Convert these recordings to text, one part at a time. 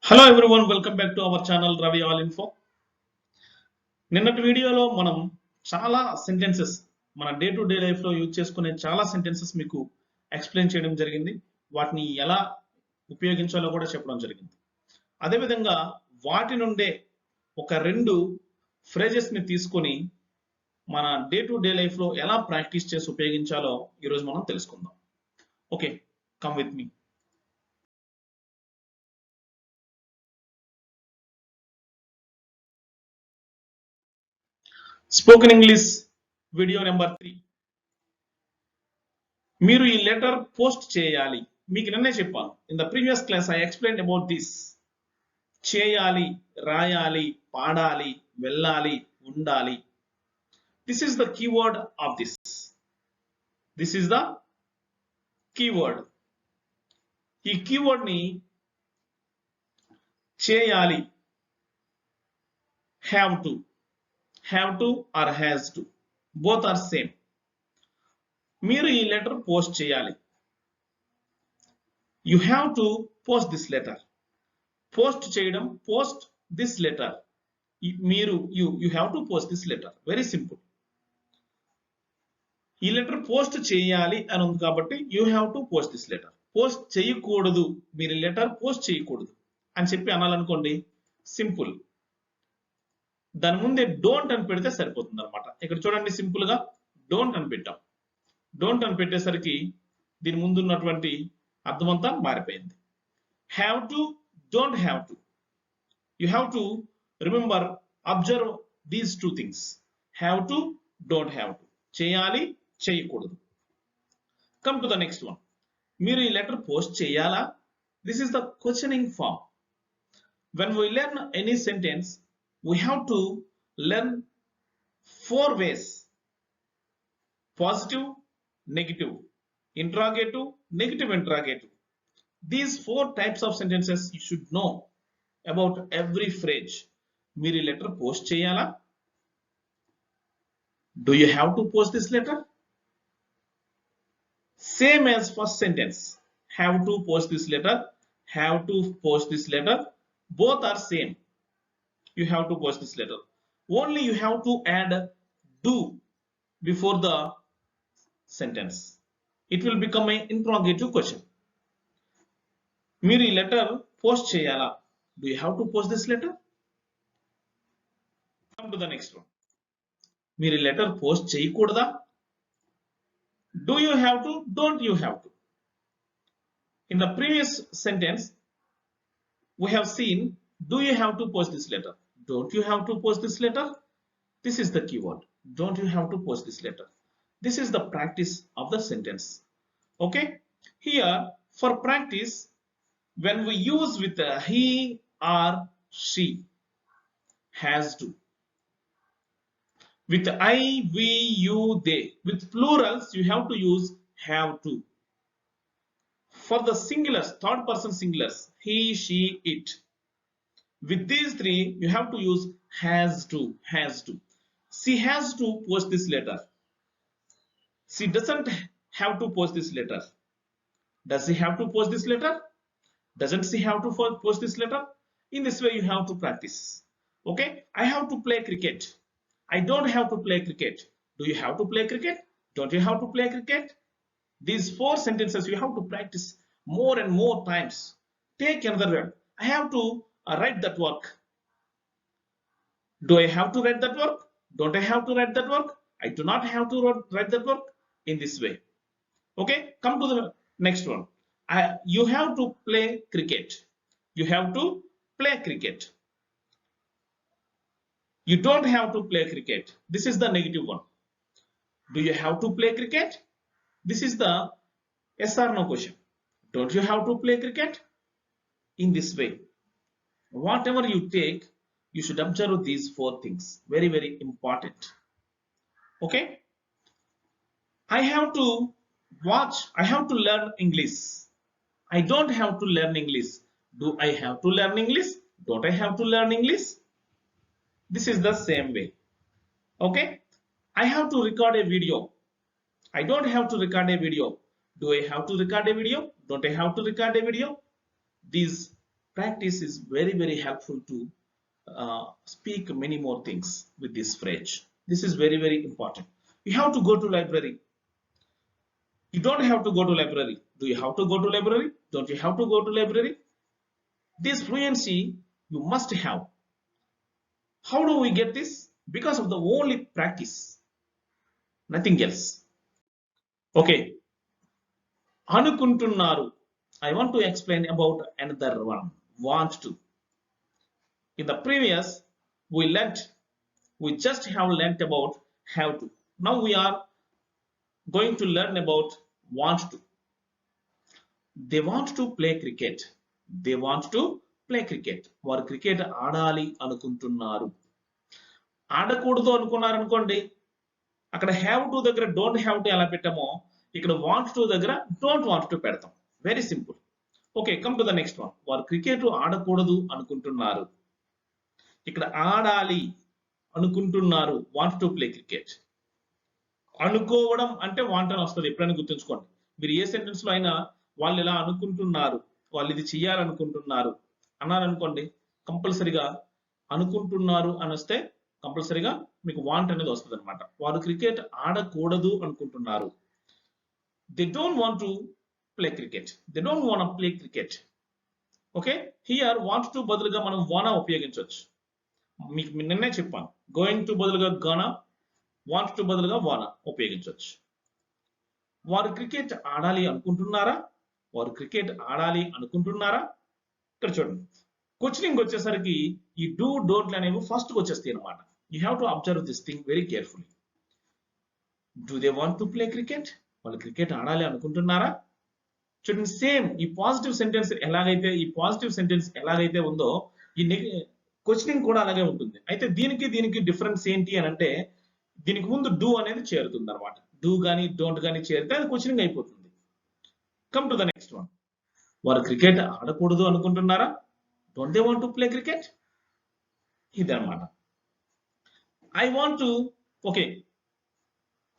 Hello everyone welcome back to our channel Ravi all info. నిన్నటి వీడియోలో మనం చాలా సెంటెన్సెస్ మన డే టు డే లైఫ్ లో యూజ్ చేసుకునే చాలా సెంటెన్సెస్ మీకు ఎక్స్ప్లెయిన్ చేయడం జరిగింది. వాటిని ఎలా ఉపయోగించాలో కూడా చెప్పడం జరిగింది. అదేవిధంగా వాటి నుండే ఒక రెండు ఫ్రేజెస్ ని తీసుకొని మన డే టు డే లైఫ్ లో ఎలా ప్రాక్టీస్ చేసి ఉపయోగించాలో ఈరోజు మనం తెలుసుకుందాం. Okay, come with me. Spoken English video number 3. మీరు ఈ లెటర్ పోస్ట్ చేయాలి. మీకు నిన్నే చెప్పాను. In the previous class I explain about this. చేయాలి, రాయాలి, పాడాలి, వెళ్ళాలి, ఉండాలి. This is the keyword of this. This is the keyword. ఈ కీవర్డ్ ని చేయాలి, have to or has to, both are same. మీరు ఈ లెటర్ పోస్ట్ చేయాలి. You have to post this letter. Post చేయడం, పోస్ట్ దిస్ లెటర్. మీరు you have to post this letter. Very simple. ఈ letter post చేయాలి అని ఉంది కాబట్టి you have to post this letter. Post చేయకూడదు, మీరు లెటర్ పోస్ట్ చేయకూడదు అని చెప్పి అనాలనుకోండి, సింపుల్. దాని ముందే డోంట్ అని పెడితే సరిపోతుంది అనమాట. ఇక్కడ చూడండి, సింపుల్ గా డోంట్ అని పెట్టాం. డోంట్ అని పెట్టేసరికి దీని ముందు ఉన్నటువంటి అర్థమంతా మారిపోయింది. Have to, don't have to. You have to remember, observe these two things. Have to, don't have to. చేయాలి, చేయకూడదు. Come to the next one. మీరు ఈ లెటర్ పోస్ట్ చేయాలా? This is the questioning form. When we learn any sentence, we have to learn 4 ways: positive, negative, interrogative, negative interrogative. These 4 types of sentences you should know about every phrase. మీరు letter post చేయాలా? Do you have to post this letter? Same as first sentence. Have to post this letter, have to post this letter. Both are same. You have to post this letter. Only you have to add do before the sentence. It will become an interrogative question. మీరు ఈ letter post చేయాలా? Do you have to post this letter? Come to the next one. మీరు ఈ letter post చేయకూడదా? Do you have to, don't you have to. In the previous sentence we have seen, do you have to post this letter? Don't you have to post this letter? This is the keyword. Don't you have to post this letter? This is the practice of the sentence. Okay? Here, for practice, when we use with he or she, has to. With I, we, you, they. With plurals, you have to use have to. For the singulars, third person singulars, he, she, it. With these 3, you have to use has to. She has to post this letter. She doesn't have to post this letter. Does she have to post this letter? Doesn't she have to post this letter? In this way you have to practice. Okay? I have to play cricket. I don't have to play cricket. Do you have to play cricket? Don't you have to play cricket? These 4 sentences you have to practice more and more times. Take another word. I have to write that work. Do I have to write that work? Don't I have to write that work? I do not have to write that work. In this way. Okay, come to the next one. You have to play cricket. You have to play cricket. You don't have to play cricket. This is the negative one. Do you have to play cricket? This is the yes or no question. Don't you have to play cricket? In this way, whatever you take, you should observe these 4 things. Very, very important. Okay? I have to watch. I have to learn English. I don't have to learn English. Do I have to learn English? Don't I have to learn English? This is the same way. Okay? I have to record a video. I don't have to record a video. Do I have to record a video? Don't I have to record a video? These practice is very, very helpful to speak many more things with this phrase. This is very, very important. You have to go to library. You don't have to go to library. Do you have to go to library? Don't you have to go to library? This fluency you must have. How do we get this? Because of the only practice, nothing else. Okay, anukuntunnaru. I want to explain about another one. Want to. In the previous, we just have learnt about have to. Now we are going to learn about want to. They want to play cricket. They want to play cricket. వారు cricket ఆడాలి అనుకుంటున్నారు. ఆడకూడదు అనుకున్నారు అనుకోండి, అక్కడ have to దగ్గర don't have to ఎలా పెట్టామో ఇక్కడ వాంట్ టు దగ్గర డోంట్ వాంట్ టు పెడతాం. Very simple. Okay, come to the next one. వారు క్రికెట్ ఆడకూడదు అనుకుంటున్నారు. ఇక్కడ ఆడాలి అనుకుంటున్నారు, వాంట్ టు ప్లే క్రికెట్. అనుకోవడం అంటే వాంట్ అని వస్తుంది, ఎప్పుడైనా గుర్తుంచుకోండి. మీరు ఏ సెంటెన్స్ లో అయినా వాళ్ళు ఇలా అనుకుంటున్నారు, వాళ్ళు ఇది చేయాలనుకుంటున్నారు అన్నారు అనుకోండి, కంపల్సరిగా అనుకుంటున్నారు అని వస్తే కంపల్సరిగా మీకు వాంట్ అనేది వస్తుంది అనమాట. వారు క్రికెట్ ఆడకూడదు అనుకుంటున్నారు. They don't want to play cricket. They don't want to play cricket. Okay, here want to బదులుగా మనం వానా ఉపయోగించవచ్చు. మీకు నిన్నే చెప్పాను, గోయింగ్ టు బదులుగా గానా, వాంట్ టు బదులుగా వానా ఉపయోగించవచ్చు. వారు క్రికెట్ ఆడాలి అనుకుంటున్నారా? వారు క్రికెట్ ఆడాలి అనుకుంటున్నారా? ఇక్కడ చూడండి, క్వశ్చనింగ్ వచ్చేసరికి ఈ డూ డోంట్లు అనేవి ఫస్ట్ వచ్చేస్తాయి అనమాట. You have to observe this thing very carefully. Do they want to play cricket? వాళ్ళు క్రికెట్ ఆడాలి అనుకుంటున్నారా? చూడండి, సేమ్ ఈ పాజిటివ్ సెంటెన్స్ ఎలాగైతే ఉందో ఈ క్వశ్చనింగ్ కూడా అలాగే ఉంటుంది. అయితే దీనికి డిఫరెన్స్ ఏంటి అని అంటే, దీనికి ముందు డూ అనేది చేరుతుంది అనమాట. డూ గానీ డోంట్ గానీ చేరితే అది క్వశ్చనింగ్ అయిపోతుంది. Come to the next one. వారు క్రికెట్ ఆడకూడదు అనుకుంటున్నారా? Don't they want to play cricket? ఇదన్నమాట. I want to. Okay,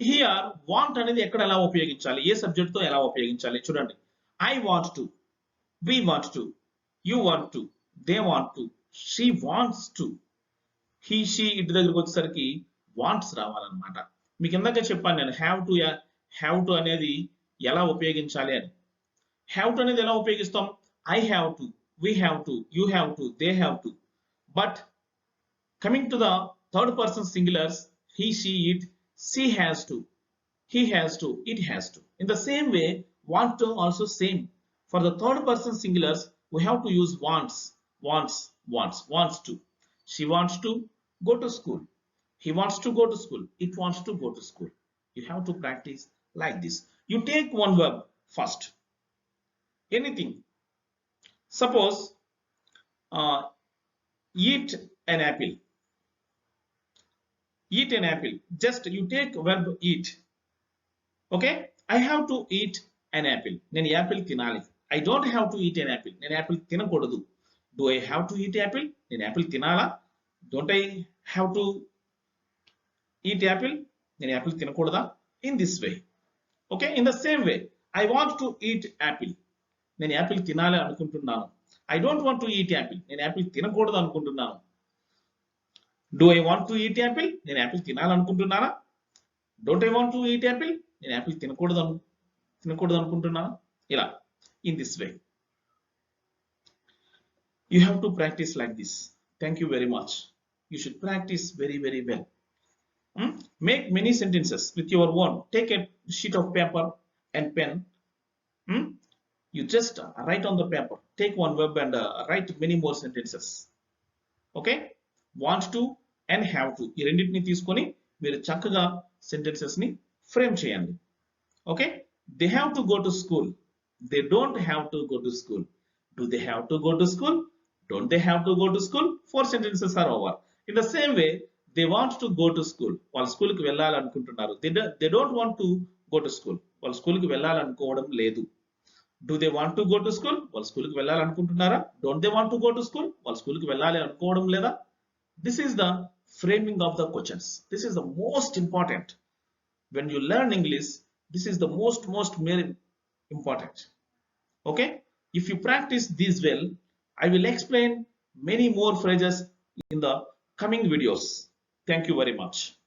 here want అనేది ఎక్కడ ఎలా ఉపయోగించాలి, ఏ సబ్జెక్ట్ తో ఎలా ఉపయోగించాలి చూడండి. I want to, we want to, you want to, they want to, she wants to. He she ఇటు దగ్గరకు వచ్చేసరికి వాంట్స్ రావాలన్నమాట. మీకు ఇందాక చెప్పాను నేను హ్యావ్ టు అనేది ఎలా ఉపయోగించాలి అని. హ్యావ్ టు అనేది ఎలా ఉపయోగిస్తాం? I have to, we have to, you have to, they have to. But coming to the third person singulars, he, she, it, she has to, he has to, it has to. In the same way, want to also same. For the third person singulars, we have to use wants, wants to. She wants to go to school. He wants to go to school. It wants to go to school. You have to practice like this. You take one verb first. Anything. Suppose eat an apple. Eat an apple. Just you take verb eat. Okay? I have to eat an apple. Nenu apple tinali. I don't have to eat an apple. Nenu apple tinakodadu. Do I have to eat apple? Nenu apple tinala. Don't I have to eat apple? Nenu apple tinakodada. In this way. Okay? In the same way, I want to eat apple. నేను apple తినాలి అనుకుంటున్నాను. I don't want to eat apple. నేను apple తినకూడదు అనుకుంటున్నాను. Do I want to eat apple? నేను apple తినాలనుకుంటున్నానా? Don't I want to eat apple? నేను apple తినకూడదు అనుకుంటున్నానా? ఇలా in this way you have to practice like this. Thank you very much. You should practice very very well. Make many sentences with your own. Take a sheet of paper and pen. You just write on the paper. Take one verb and write many more sentences. Okay? Want to and have to. ఈ రెండింటిని తీసుకొని మీరు చక్కగా sentences ని frame చేయండి. Okay? They have to go to school. They don't have to go to school. Do they have to go to school? Don't they have to go to school? 4 sentences are over. In the same way, they want to go to school. వాళ్ళు school కి వెళ్ళాలనుకుంటున్నారు. They don't want to go to school. వాళ్ళు school కి వెళ్ళాలనుకోవడం లేదు. Do they want to go to school? వాళ్ళు school కి వెళ్ళాలనుకుంటున్నారా? Don't they want to go to school? వాళ్ళు school కి వెళ్ళాలి అనుకోవడం లేదా? This is the framing of the questions. This is the most important. When you learn English, this is the most very important. Okay? If you practice this well, I will explain many more phrases in the coming videos. Thank you very much.